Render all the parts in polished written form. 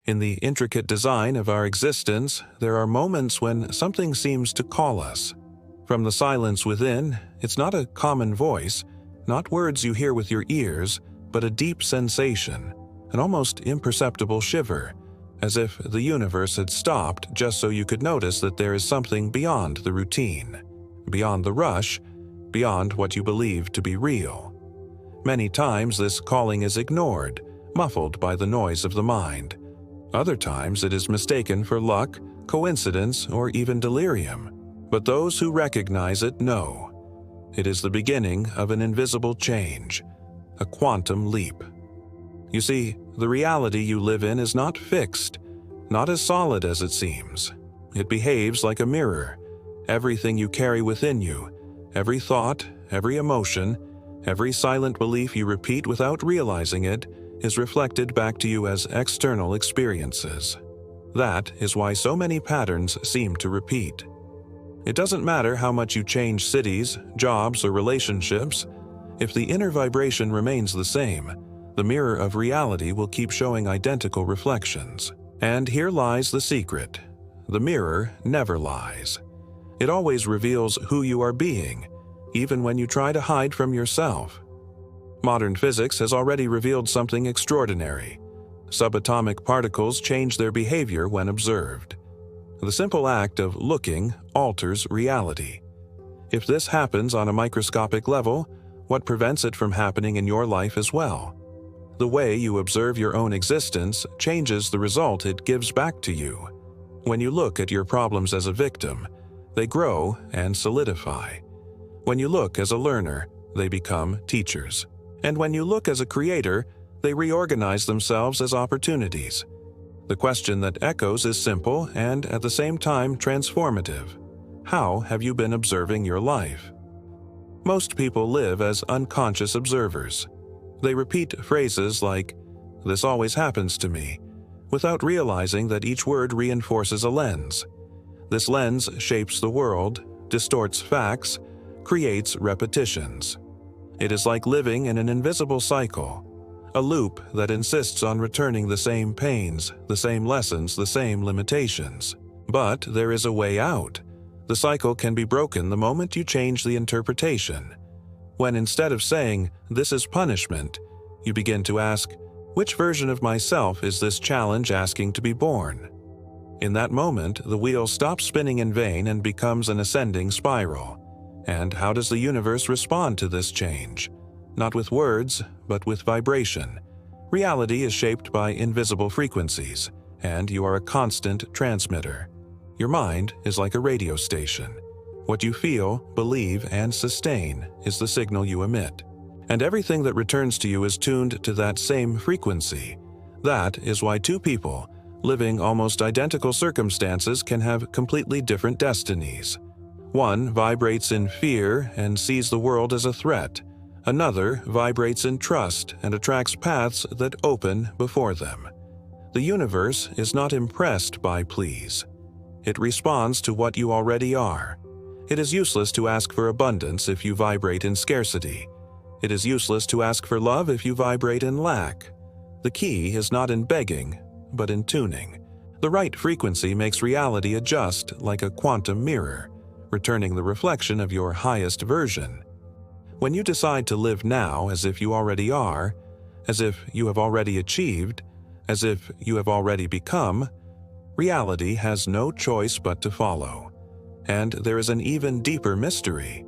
In the intricate design of our existence, there are moments when something seems to call us. From the silence within, it's not a common voice, not words you hear with your ears, but a deep sensation, an almost imperceptible shiver, as if the universe had stopped just so you could notice that there is something beyond the routine, beyond the rush, beyond what you believe to be real. Many times this calling is ignored, muffled by the noise of the mind. Other times it is mistaken for luck, coincidence, or even delirium. But those who recognize it know. It is the beginning of an invisible change, a quantum leap. You see, the reality you live in is not fixed, not as solid as it seems. It behaves like a mirror. Everything you carry within you, every thought, every emotion, every silent belief you repeat without realizing it, is reflected back to you as external experiences. That is why so many patterns seem to repeat. It doesn't matter how much you change cities, jobs, or relationships. If the inner vibration remains the same, the mirror of reality will keep showing identical reflections. And here lies the secret. The mirror never lies. It always reveals who you are being, even when you try to hide from yourself. Modern physics has already revealed something extraordinary. Subatomic particles change their behavior when observed. The simple act of looking alters reality. If this happens on a microscopic level, what prevents it from happening in your life as well? The way you observe your own existence changes the result it gives back to you. When you look at your problems as a victim, they grow and solidify. When you look as a learner, they become teachers. And when you look as a creator, they reorganize themselves as opportunities. The question that echoes is simple and at the same time transformative. How have you been observing your life? Most people live as unconscious observers. They repeat phrases like, "This always happens to me," without realizing that each word reinforces a lens. This lens shapes the world, distorts facts, creates repetitions. It is like living in an invisible cycle, a loop that insists on returning the same pains, the same lessons, the same limitations. But there is a way out. The cycle can be broken the moment you change the interpretation. When instead of saying, "This is punishment," you begin to ask, "Which version of myself is this challenge asking to be born?" In that moment, the wheel stops spinning in vain and becomes an ascending spiral. And how does the universe respond to this change? Not with words, but with vibration. Reality is shaped by invisible frequencies, and you are a constant transmitter. Your mind is like a radio station. What you feel, believe, and sustain is the signal you emit. And everything that returns to you is tuned to that same frequency. That is why two people, living almost identical circumstances, can have completely different destinies. One vibrates in fear and sees the world as a threat. Another vibrates in trust and attracts paths that open before them. The universe is not impressed by pleas. It responds to what you already are. It is useless to ask for abundance if you vibrate in scarcity. It is useless to ask for love if you vibrate in lack. The key is not in begging, but in tuning. The right frequency makes reality adjust like a quantum mirror, returning the reflection of your highest version. When you decide to live now as if you already are, as if you have already achieved, as if you have already become, reality has no choice but to follow. And there is an even deeper mystery.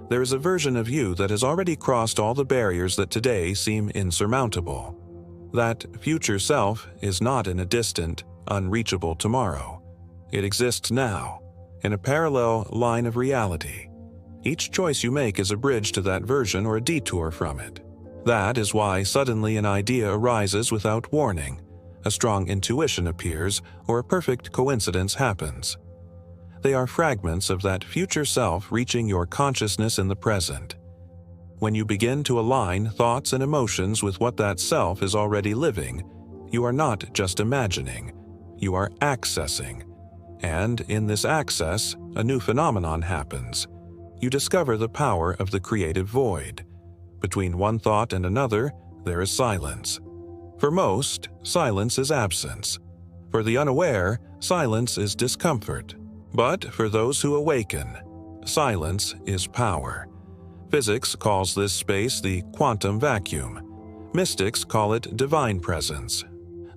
There is a version of you that has already crossed all the barriers that today seem insurmountable. That future self is not in a distant, unreachable tomorrow. It exists now, in a parallel line of reality. Each choice you make is a bridge to that version or a detour from it. That is why suddenly an idea arises without warning, a strong intuition appears, or a perfect coincidence happens. They are fragments of that future self reaching your consciousness in the present. When you begin to align thoughts and emotions with what that self is already living, you are not just imagining, you are accessing. And in this access, a new phenomenon happens. You discover the power of the creative void. Between one thought and another, there is silence. For most, silence is absence. For the unaware, silence is discomfort. But for those who awaken, silence is power. Physics calls this space the quantum vacuum. Mystics call it divine presence.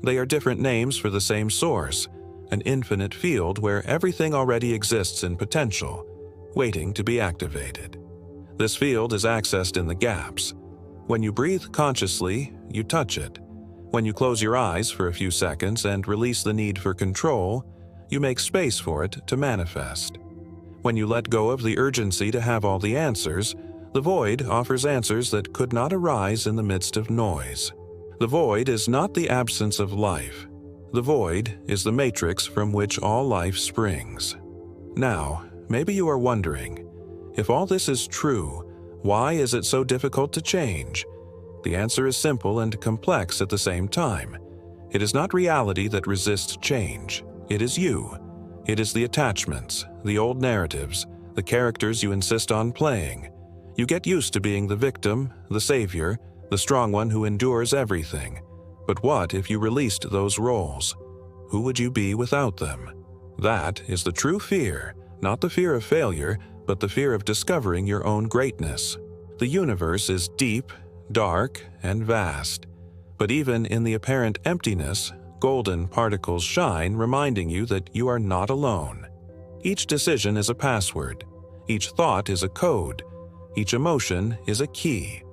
They are different names for the same source, an infinite field where everything already exists in potential, waiting to be activated. This field is accessed in the gaps. When you breathe consciously, you touch it. When you close your eyes for a few seconds and release the need for control, you make space for it to manifest. When you let go of the urgency to have all the answers, the void offers answers that could not arise in the midst of noise. The void is not the absence of life. The void is the matrix from which all life springs. Now, maybe you are wondering, if all this is true, why is it so difficult to change? The answer is simple and complex at the same time. It is not reality that resists change. It is you. It is the attachments, the old narratives, the characters you insist on playing. You get used to being the victim, the savior, the strong one who endures everything. But what if you released those roles? Who would you be without them? That is the true fear, not the fear of failure, but the fear of discovering your own greatness. The universe is deep, dark, and vast. But even in the apparent emptiness, golden particles shine, reminding you that you are not alone. Each decision is a password. Each thought is a code. Each emotion is a key.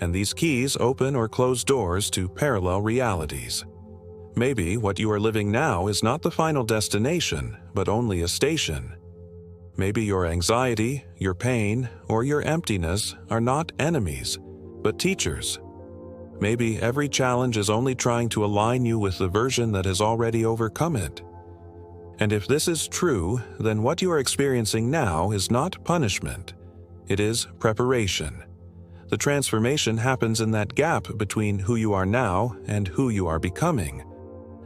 And these keys open or close doors to parallel realities. Maybe what you are living now is not the final destination, but only a station. Maybe your anxiety, your pain, or your emptiness are not enemies, but teachers. Maybe every challenge is only trying to align you with the version that has already overcome it. And if this is true, then what you are experiencing now is not punishment. It is preparation. The transformation happens in that gap between who you are now and who you are becoming.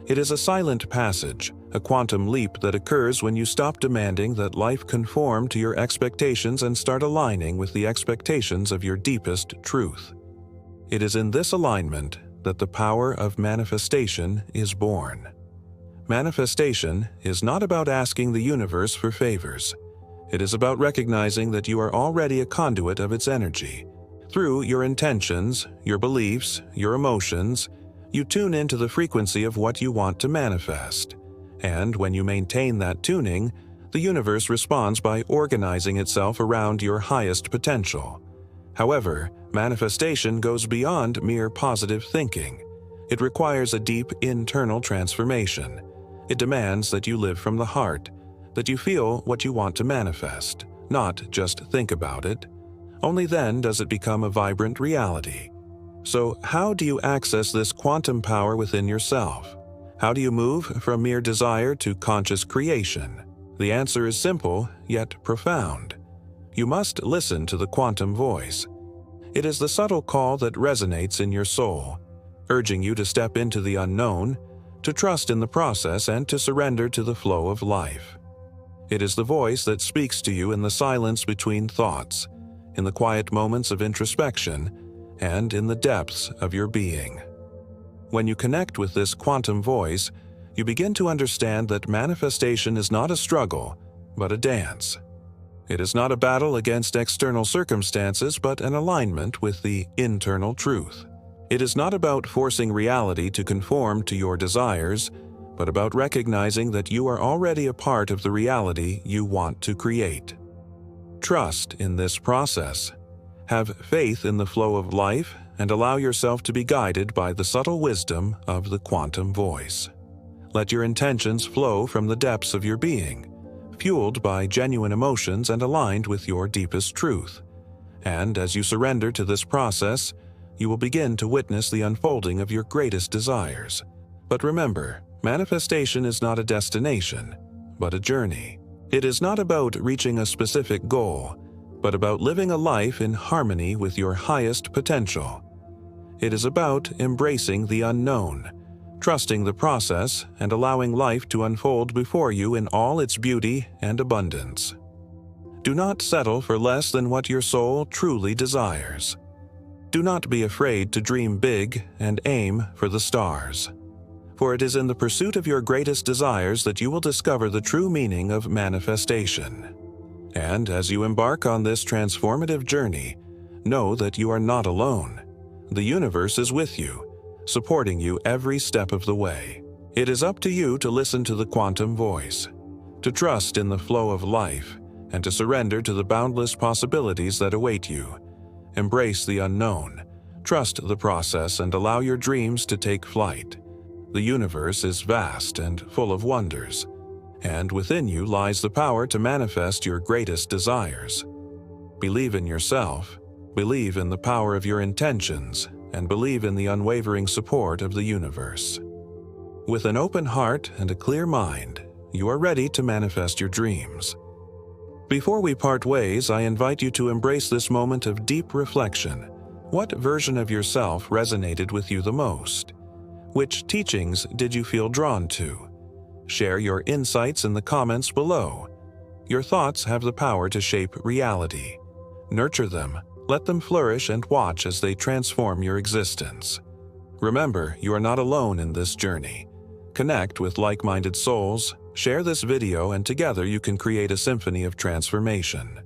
It is a silent passage, a quantum leap that occurs when you stop demanding that life conform to your expectations and start aligning with the expectations of your deepest truth. It is in this alignment that the power of manifestation is born. Manifestation is not about asking the universe for favors. It is about recognizing that you are already a conduit of its energy. Through your intentions, your beliefs, your emotions, you tune into the frequency of what you want to manifest. And when you maintain that tuning, the universe responds by organizing itself around your highest potential. However, manifestation goes beyond mere positive thinking. It requires a deep internal transformation. It demands that you live from the heart, that you feel what you want to manifest, not just think about it. Only then does it become a vibrant reality. So, how do you access this quantum power within yourself? How do you move from mere desire to conscious creation? The answer is simple, yet profound. You must listen to the quantum voice. It is the subtle call that resonates in your soul, urging you to step into the unknown, to trust in the process, and to surrender to the flow of life. It is the voice that speaks to you in the silence between thoughts, in the quiet moments of introspection, and in the depths of your being. When you connect with this quantum voice, you begin to understand that manifestation is not a struggle, but a dance. It is not a battle against external circumstances, but an alignment with the internal truth. It is not about forcing reality to conform to your desires, but about recognizing that you are already a part of the reality you want to create. Trust in this process. Have faith in the flow of life and allow yourself to be guided by the subtle wisdom of the quantum voice. Let your intentions flow from the depths of your being, fueled by genuine emotions and aligned with your deepest truth. And as you surrender to this process, you will begin to witness the unfolding of your greatest desires. But remember, manifestation is not a destination, but a journey. It is not about reaching a specific goal, but about living a life in harmony with your highest potential. It is about embracing the unknown, trusting the process, and allowing life to unfold before you in all its beauty and abundance. Do not settle for less than what your soul truly desires. Do not be afraid to dream big and aim for the stars. For it is in the pursuit of your greatest desires that you will discover the true meaning of manifestation. And as you embark on this transformative journey, know that you are not alone. The universe is with you, supporting you every step of the way. It is up to you to listen to the quantum voice, to trust in the flow of life, and to surrender to the boundless possibilities that await you. Embrace the unknown, trust the process, and allow your dreams to take flight. The universe is vast and full of wonders, and within you lies the power to manifest your greatest desires. Believe in yourself, believe in the power of your intentions, and believe in the unwavering support of the universe. With an open heart and a clear mind, you are ready to manifest your dreams. Before we part ways, I invite you to embrace this moment of deep reflection. What version of yourself resonated with you the most? Which teachings did you feel drawn to? Share your insights in the comments below. Your thoughts have the power to shape reality. Nurture them, let them flourish, and watch as they transform your existence. Remember, you are not alone in this journey. Connect with like-minded souls, share this video, and together you can create a symphony of transformation.